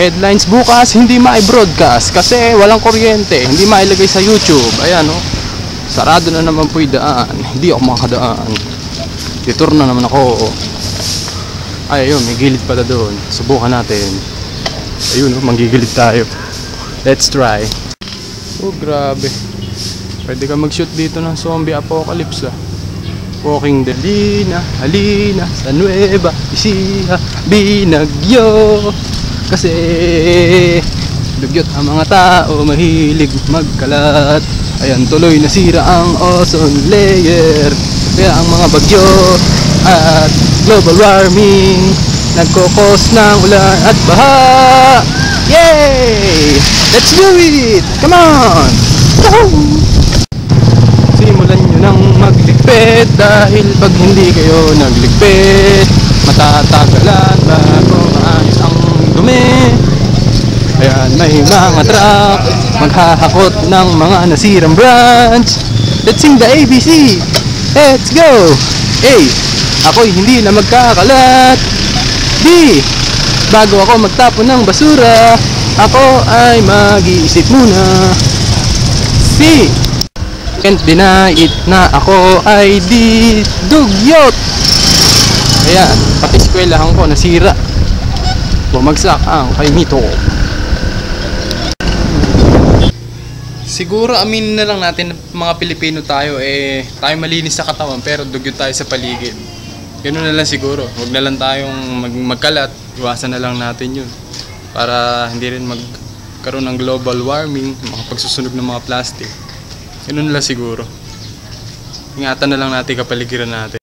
Headlines bukas hindi ma-broadcast kasi walang kuryente, hindi mailagay sa YouTube. Ayan oh. Sarado na naman po 'yung daan. Hindi ako makakadaan. Detour na naman ako. Ay, ayun, may gilid pala doon. Subukan natin. Ayun oh, manggigilid tayo. Let's try. Oh, grabe. Pwede ka mag-shoot dito ng zombie apocalypse ah. Walking the Lina, Halina, sa Nueva Ecija, binagyo. Kasi dugyot ang mga tao, mahilig magkalat. Ayan, tuloy nasira ang ozone layer. Kaya ang mga bagyo at global warming nagkokos ng ulan at baha. Yay! Let's do it! Come on! Woohoo! Simulan nyo nang magligpit dahil pag hindi kayo nagligpit matatagalan bago maayos ang dumi. Ayan, may mga truck maghahakot ng mga nasirang branch. Let's sing the ABC. Let's go. A, ako'y hindi na magkakalat. B, bago ako magtapon ng basura ako ay mag-iisip muna. C, can't deny it na ako ay di dugyot. Ayan, pati eskwelahan ko nasira. Bumagsak ang kay Mito. Siguro aminin na lang natin mga Pilipino tayo tayo malinis sa katawan pero dugyot tayo sa paligid. Ganoon na lang siguro. Huwag na lang tayong magkalat. Iwasan na lang natin 'yun. Para hindi rin magkaroon ng global warming, mga pagsusunog ng mga plastic. Ganun lang siguro. Ingatan na lang natin kapaligiran natin.